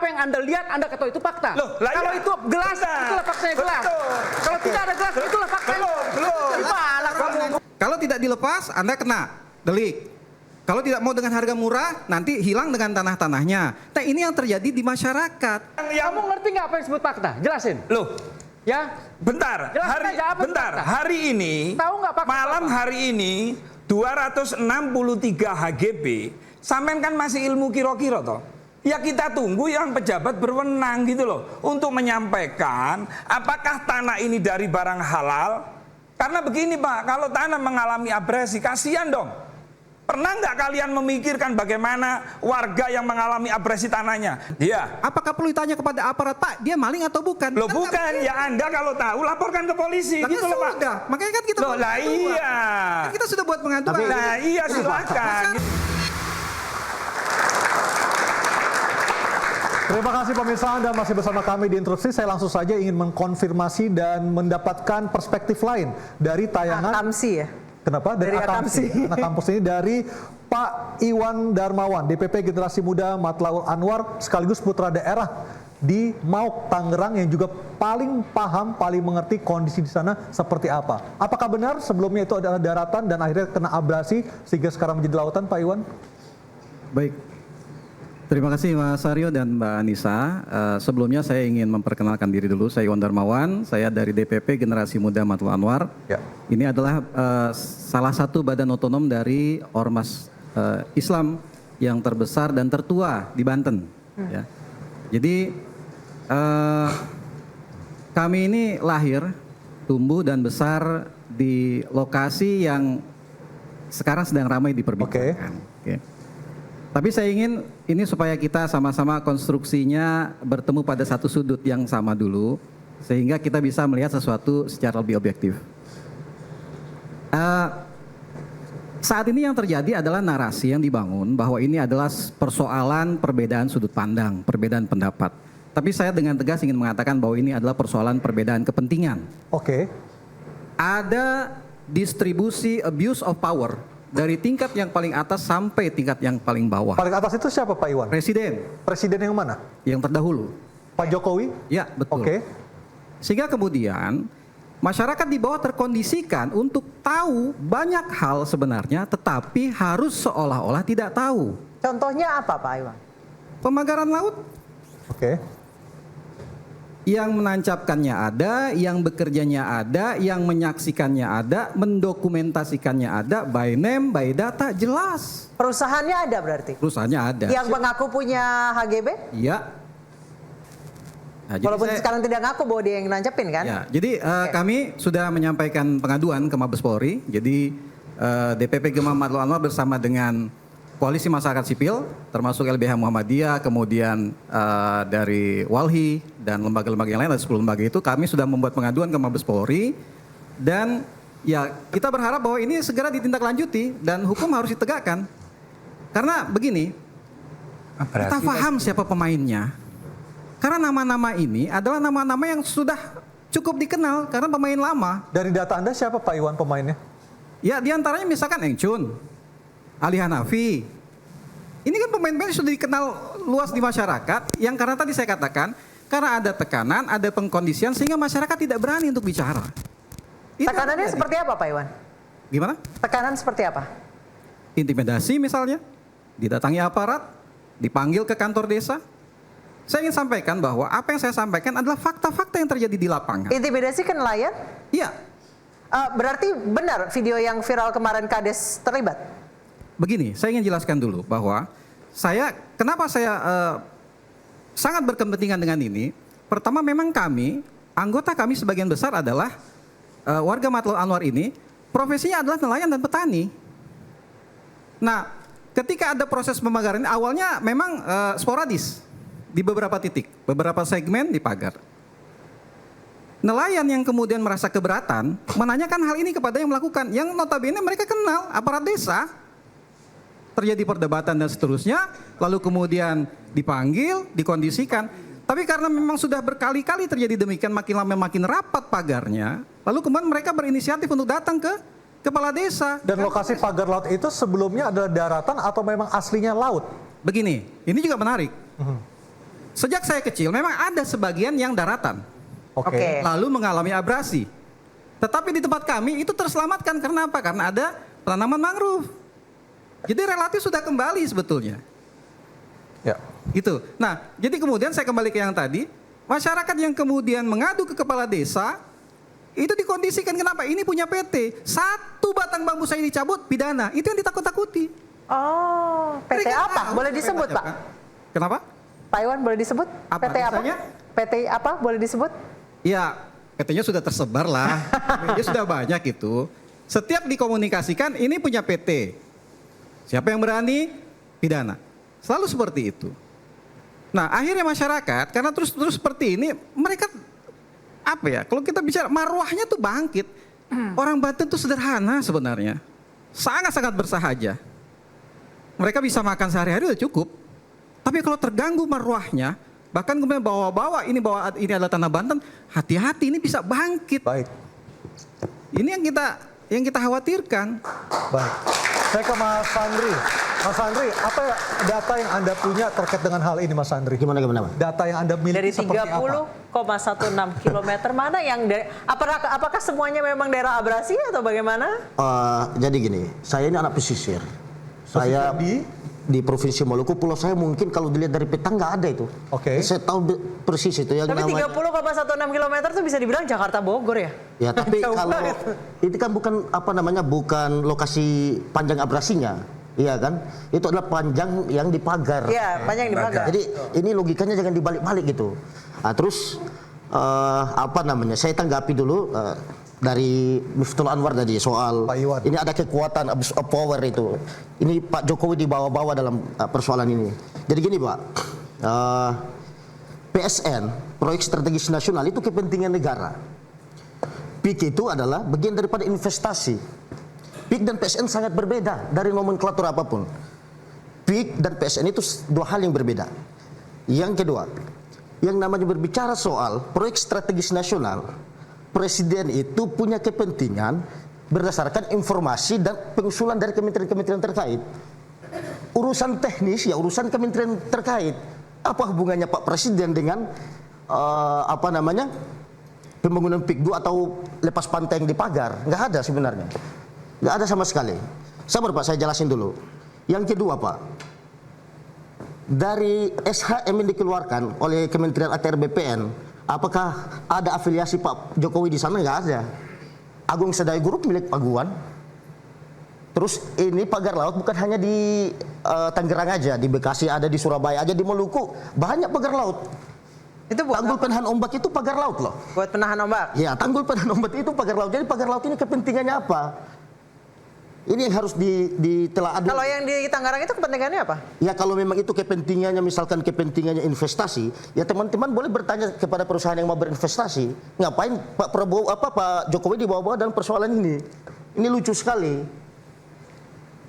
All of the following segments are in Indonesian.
apa yang Anda lihat, Anda ketahui itu fakta. Loh, lah kalau iya. itu gelas, Benar. itulah faktanya gelas. Betul. Kalau tidak ada gelas, itulah faktanya. Belum. Kalau tidak dilepas, Anda kena delik. Kalau tidak mau dengan harga murah, nanti hilang dengan tanah-tanahnya. Nah, ini yang terjadi di masyarakat. Kamu ngerti nggak apa yang disebut fakta? Jelasin. Loh, Ya. bentar, Jelaskan aja apa itu fakta. hari ini, Tahu nggak fakta malam apa? hari ini 263 HGB, sampean kan masih ilmu kiro-kiro toh. Ya kita tunggu yang pejabat berwenang gitu loh untuk menyampaikan apakah tanah ini dari barang halal. Karena begini Pak, kalau tanah mengalami abrasi, kasihan dong. Pernah nggak kalian memikirkan bagaimana warga yang mengalami abrasi tanahnya? Iya. Apakah perlu ditanya kepada aparat, Pak, dia maling atau bukan? Loh Kan bukan, nggak ya Anda kalau tahu laporkan ke polisi Lah, gitu loh Pak. sudah. Makanya kan kita Loh, buat lah pengaduan. iya. Kan kita sudah buat pengaduan. Nah iya silakan. Terima kasih pemirsa, Anda masih bersama kami di Interupsi. Saya langsung saja ingin mengkonfirmasi dan mendapatkan perspektif lain dari tayangan. Akamsi ya? Kenapa? Dari Akamsi. Anak kampus ini dari Pak Iwan Darmawan, DPP Generasi Muda Matlaul Anwar, sekaligus putra daerah di Mauk, Tangerang, yang juga paling paham, paling mengerti kondisi di sana seperti apa. Apakah benar sebelumnya itu adalah daratan dan akhirnya kena abrasi sehingga sekarang menjadi lautan, Pak Iwan? Baik. Terima kasih Mas Aryo dan Mbak Anissa. Sebelumnya saya ingin memperkenalkan diri dulu. Saya Iwan Darmawan, saya dari DPP Generasi Muda Matlaul Anwar. Ya. Ini adalah salah satu badan otonom dari Ormas Islam yang terbesar dan tertua di Banten. Ya. Jadi kami ini lahir, tumbuh dan besar di lokasi yang sekarang sedang ramai diperbincangkan. Oke. Tapi saya ingin ini supaya kita sama-sama konstruksinya bertemu pada satu sudut yang sama dulu, sehingga kita bisa melihat sesuatu secara lebih objektif. Saat ini yang terjadi adalah narasi yang dibangun bahwa ini adalah persoalan perbedaan sudut pandang, perbedaan pendapat. Tapi saya dengan tegas ingin mengatakan bahwa ini adalah persoalan perbedaan kepentingan. Oke. Ada distribusi abuse of power dari tingkat yang paling atas sampai tingkat yang paling bawah. Paling atas itu siapa, Pak Iwan? Presiden Presiden yang mana? yang terdahulu. Pak Jokowi? Ya, betul. Oke. Sehingga kemudian masyarakat di bawah terkondisikan untuk tahu banyak hal sebenarnya, tetapi harus seolah-olah tidak tahu. Contohnya apa Pak Iwan? Pemagaran laut, Oke. yang menancapkannya ada, yang bekerjanya ada, yang menyaksikannya ada, mendokumentasikannya ada, by name, by data, jelas. Perusahaannya ada berarti? Perusahaannya ada. Yang mengaku punya HGB? Iya. Nah, jadi Walaupun saya- sekarang tidak ngaku bahwa dia yang nancapin kan? Ya, jadi kami sudah menyampaikan pengaduan ke Mabes Polri. Jadi DPP Gema Matlaul Anwar bersama dengan Koalisi Masyarakat Sipil, termasuk LBH Muhammadiyah, kemudian dari Walhi dan lembaga-lembaga yang lain, ada 10 lembaga itu, kami sudah membuat pengaduan ke Mabes Polri. Dan ya kita berharap bahwa ini segera ditindaklanjuti dan hukum harus ditegakkan. Karena begini, kita paham siapa pemainnya. Karena nama-nama ini adalah nama-nama yang sudah cukup dikenal karena pemain lama. Dari data Anda siapa, Pak Iwan, pemainnya? Ya diantaranya misalkan Eng Chun, Ali Hanafi. Ini kan pemain-pemain yang sudah dikenal luas di masyarakat yang karena tadi saya katakan, karena ada tekanan, ada pengkondisian sehingga masyarakat tidak berani untuk bicara. Itu Tekanannya yang terjadi. seperti apa Pak Iwan? Gimana? Tekanan seperti apa? Intimidasi misalnya, didatangi aparat, dipanggil ke kantor desa. Saya ingin sampaikan bahwa apa yang saya sampaikan adalah fakta-fakta yang terjadi di lapangan. Intimidasi ke nelayan? Iya, Berarti benar video yang viral kemarin Kades terlibat? begini, saya ingin jelaskan dulu bahwa kenapa saya sangat berkepentingan dengan ini. Pertama memang anggota kami sebagian besar adalah warga Matlaul Anwar ini, profesinya adalah nelayan dan petani. Nah, ketika ada proses pemagaran ini, awalnya memang sporadis di beberapa titik, beberapa segmen dipagar. Nelayan yang kemudian merasa keberatan menanyakan hal ini kepada yang melakukan, yang notabene mereka kenal aparat desa. Terjadi perdebatan dan seterusnya, lalu kemudian dipanggil, dikondisikan. Tapi karena memang sudah berkali-kali terjadi demikian, makin lama makin rapat pagarnya, lalu kemudian mereka berinisiatif untuk datang ke kepala desa. Dan lokasi pagar laut itu sebelumnya adalah daratan atau memang aslinya laut? Begini, ini juga menarik. sejak saya kecil memang ada sebagian yang daratan, Oke. lalu mengalami abrasi. Tetapi di tempat kami itu terselamatkan karena apa? Karena ada penanaman mangrove. Jadi relatif sudah kembali sebetulnya. Ya. Itu. Nah, jadi kemudian saya kembali ke yang tadi, masyarakat yang kemudian mengadu ke kepala desa itu dikondisikan kenapa? Ini punya PT, 1 batang bambu saya dicabut, pidana. Itu yang ditakut-takuti. Oh, PT Mereka apa? tahu Boleh disebut, petanya, Pak? Pak. Kenapa? Pak Iwan boleh disebut? Apa PT apa? misalnya? PT apa? Boleh disebut? Ya, PT-nya sudah tersebar lah. PT-nya sudah banyak itu. Setiap dikomunikasikan, ini punya PT. Siapa yang berani? Pidana. Selalu seperti itu. Nah, akhirnya masyarakat, karena terus seperti ini, mereka, apa ya, kalau kita bicara, marwahnya tuh bangkit. Orang Banten tuh sederhana sebenarnya. Sangat-sangat bersahaja. Mereka bisa makan sehari-hari udah cukup. Tapi kalau terganggu marwahnya, bahkan kemudian bawa-bawa ini adalah tanah Banten, hati-hati ini bisa bangkit. Baik. Ini yang kita khawatirkan. Baik. Saya ke Mas Andri. Mas Andri, apa data yang Anda punya terkait dengan hal ini, Mas Andri? Gimana? Data yang Anda miliki Dari seperti apa? 30,16 km mana yang apakah semuanya memang daerah abrasi atau bagaimana? Jadi gini, saya ini anak pesisir. Saya di Provinsi Maluku, pulau saya mungkin kalau dilihat dari peta nggak ada itu. Oke. Saya tahu persis itu yang Tapi namanya. 30,16 km itu bisa dibilang Jakarta Bogor ya? Ya, tapi Jauh kalau banget. itu kan bukan lokasi panjang abrasinya, iya kan? Itu adalah panjang yang dipagar. Iya, panjang di pagar. Jadi ini logikanya jangan dibalik-balik gitu. Nah, terus saya tanggapi dulu dari Miftul Anwar tadi soal Pak Iwan. ini ada kekuatan abuse of power itu. Ini Pak Jokowi dibawa-bawa dalam persoalan ini. Jadi gini Pak, PSN, Proyek Strategis Nasional itu kepentingan negara. PIK itu adalah bagian daripada investasi. PIK dan PSN sangat berbeda dari nomenklatur apapun. PIK dan PSN itu 2 hal yang berbeda. Yang kedua, yang namanya berbicara soal proyek strategis nasional, Presiden itu punya kepentingan berdasarkan informasi dan pengusulan dari kementerian-kementerian terkait. Urusan teknis ya urusan kementerian terkait. Apa hubungannya Pak Presiden dengan pembangunan PIK 2 atau lepas pantai yang dipagar? Nggak ada sebenarnya. Nggak ada sama sekali. Sabar Pak, saya jelasin dulu. Yang kedua Pak, dari SHM yang dikeluarkan oleh Kementerian ATR BPN, apakah ada afiliasi Pak Jokowi di sana? Nggak ada. Agung Sedayu Group milik Aguan. Terus ini pagar laut bukan hanya di Tangerang aja, di Bekasi ada, di Surabaya aja, di Maluku banyak pagar laut. Itu buat Tanggul penahan ombak itu pagar laut loh. buat penahan ombak. Ya, tanggul penahan ombak itu pagar laut. Jadi pagar laut ini kepentingannya apa? Ini yang harus ditelaah dulu. Kalau yang di Tangerang itu kepentingannya apa? Ya kalau memang itu kepentingannya, misalkan kepentingannya investasi, ya teman-teman boleh bertanya kepada perusahaan yang mau berinvestasi. Ngapain Pak Jokowi dibawa-bawa dalam persoalan ini? Ini lucu sekali.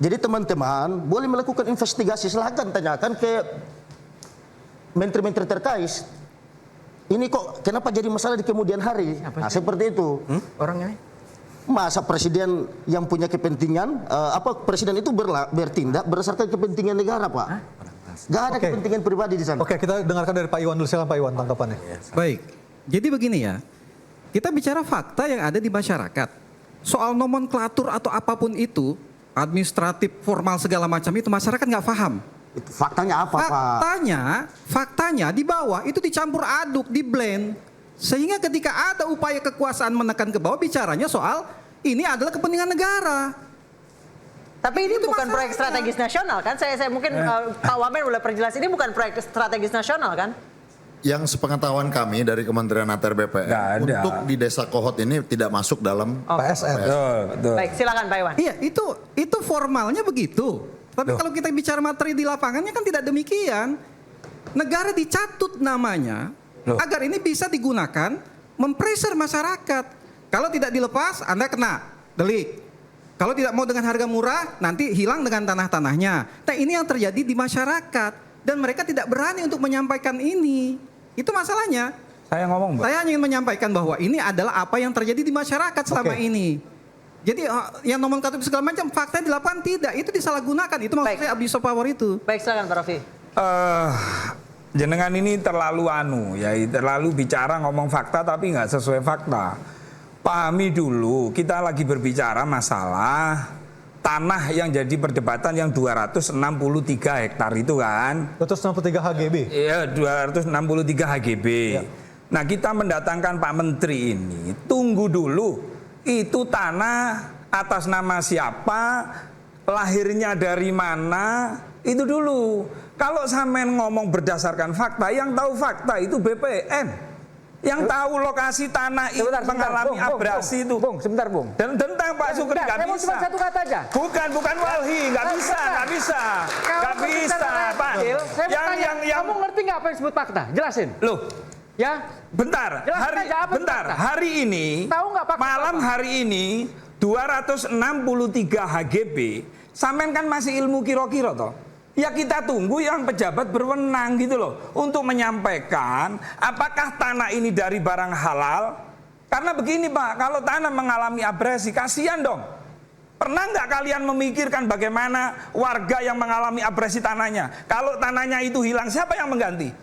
Jadi teman-teman boleh melakukan investigasi, silahkan tanyakan ke menteri-menteri terkait. Ini kok kenapa jadi masalah di kemudian hari? Nah, seperti itu. Orangnya? Masa presiden yang punya kepentingan, presiden itu bertindak berdasarkan kepentingan negara, Pak. Gak ada Oke. kepentingan pribadi di sana. Oke, kita dengarkan dari Pak Iwan dulu. Silakan Pak Iwan tanggapannya. Baik, jadi begini ya, kita bicara fakta yang ada di masyarakat. Soal nomenklatur atau apapun itu, administratif, formal segala macam itu masyarakat nggak paham. Itu faktanya apa, Pak? Faktanya di bawah itu dicampur aduk, di blend. Sehingga ketika ada upaya kekuasaan menekan ke bawah, bicaranya soal ini adalah kepentingan negara. Tapi ini Itu bukan proyek masalahnya. strategis nasional kan? Saya mungkin Pak Wamen boleh perjelas, ini bukan proyek strategis nasional kan? Yang sepengetahuan kami dari Kementerian ATR Nggak BPN ada. untuk di Desa Kohot ini tidak masuk dalam PSN. Betul. Baik, silakan Pak Iwan. Iya, itu formalnya begitu. Tapi kalau kita bicara materi di lapangannya kan tidak demikian. Negara dicatut namanya agar ini bisa digunakan mempreser masyarakat. Kalau tidak dilepas, Anda kena delik. Kalau tidak mau dengan harga murah, nanti hilang dengan tanah-tanahnya. Nah, ini yang terjadi di masyarakat dan mereka tidak berani untuk menyampaikan ini. Itu masalahnya. Saya ngomong, Mbak. Saya hanya ingin menyampaikan bahwa ini adalah apa yang terjadi di masyarakat selama Oke. ini. Jadi yang nomenklatur segala macam fakta dilakukan tidak, itu disalahgunakan. Itu maksud Baik. saya abuse of power itu. Baik, silakan Pak Rofi. jenengan ini terlalu terlalu bicara ngomong fakta tapi nggak sesuai fakta. Pahami dulu, kita lagi berbicara masalah tanah yang jadi perdebatan yang 263 hektar itu kan. 263 HGB. Iya, 263 HGB. Ya. Nah, kita mendatangkan Pak Menteri ini. Tunggu dulu, itu tanah atas nama siapa, lahirnya dari mana, itu dulu. Kalau sampean ngomong berdasarkan fakta, yang tahu fakta itu BPN. Yang tahu lokasi tanah itu mengalami abrasi itu. Bung, sebentar, Bung. Dan tentang Pak Sukri nggak Saya mau bisa. cuma satu kata aja. Bukan walhi, nggak bisa. Kalau Bisa, Pak. Saya mau tanya, kamu ngerti nggak apa yang disebut fakta? Jelasin. Loh, Ya, bentar, Jelaskan aja apa itu fakta. hari ini, Tahu nggak fakta malam apa? hari ini 263 HGB, sampean kan masih ilmu kira-kira toh. Ya kita tunggu yang pejabat berwenang gitu loh untuk menyampaikan apakah tanah ini dari barang halal. Karena begini Pak, kalau tanah mengalami abrasi, kasihan dong. Pernah nggak kalian memikirkan bagaimana warga yang mengalami abrasi tanahnya? Kalau tanahnya itu hilang, siapa yang mengganti?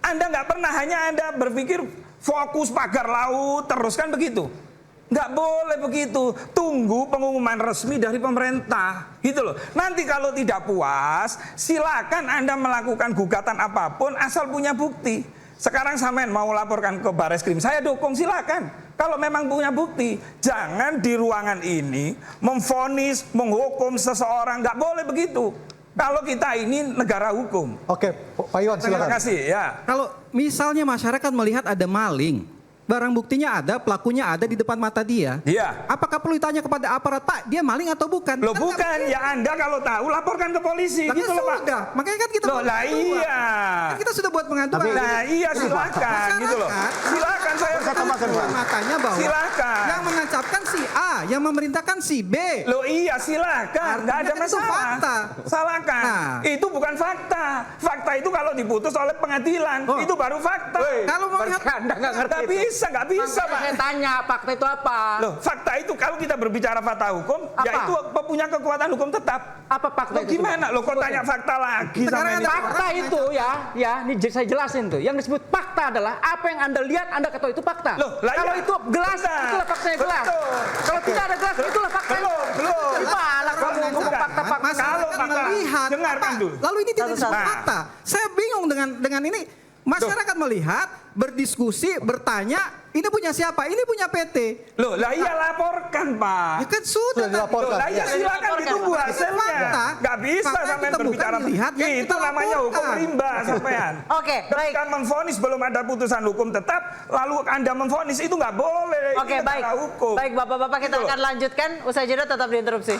Anda nggak pernah, hanya Anda berpikir fokus pagar laut terus kan begitu. Nggak boleh begitu. Tunggu pengumuman resmi dari pemerintah, gitu loh. Nanti kalau tidak puas, silakan Anda melakukan gugatan apapun asal punya bukti. Sekarang sampean mau laporkan ke Bareskrim, saya dukung, silakan. Kalau memang punya bukti, jangan di ruangan ini memvonis, menghukum seseorang, nggak boleh begitu. Kalau kita ini negara hukum. Oke, Pak Iwan Terima silakan. kasih ya. Kalau misalnya masyarakat melihat ada maling, barang buktinya ada, pelakunya ada di depan mata dia. Iya. Apakah perlu ditanya kepada aparat, Pak, dia maling atau bukan? Loh Kan nggak bukan, begitu. ya Anda kalau tahu laporkan ke polisi Lah, gitu kan loh Pak. sudah. Makanya kan kita Loh buat lah pengaduan. iya. Kan kita sudah buat pengaduan. Nah iya silakan gitu loh. Silakan saya tambahkan, Pak. Makanya bahwa Silakan. yang mengancapkan si A, yang memerintahkan si B. Loh iya silakan, nggak ada Artinya kan itu masalah. fakta. Salahkan. Nah. Itu bukan fakta. Fakta itu kalau diputus oleh pengadilan, Oh. itu baru fakta. Kalau melihat Anda nggak ngerti. Nggak bisa Pak. Saya tanya, fakta itu apa? Loh fakta itu kalau kita berbicara fakta hukum, Apa? ya itu punya kekuatan hukum tetap. Apa fakta Loh itu? gimana? Loh kok tanya fakta lagi Sekarang sama ini? ada Fakta itu ya, ini saya jelasin tuh. Yang disebut fakta adalah apa yang Anda lihat, Anda ketahui itu fakta. Loh, lah Kalau iya. itu gelas, Benar. itulah fakta yang gelas. Betul. Kalau tidak ada gelas, itulah fakta. Belum. Gimana kamu ngomong Bukan. fakta-fakta? Kalau masyarakat fakta, melihat dengarkan apa? dulu. Lalu ini tidak disebut Nah. fakta. Saya bingung dengan ini. Masyarakat melihat, berdiskusi, bertanya, ini punya siapa? Ini punya PT. Loh, lah iya laporkan, Pak. Ya kan sudah. Sudah dilaporkan. Loh, lah iya Ya. silakan ditunggu Fakta. hasilnya. Nggak bisa Fakta sampai kita bukan berbicara. melihat yang Itu kita namanya hukum laporkan. rimba sampean. Oke, baik. Ketika memvonis belum ada putusan hukum tetap, lalu Anda memvonis itu nggak boleh. Oke, Ini baik. negara hukum. Baik, Bapak-bapak kita Gitu loh. akan lanjutkan. Usai jeda tetap diinterupsi.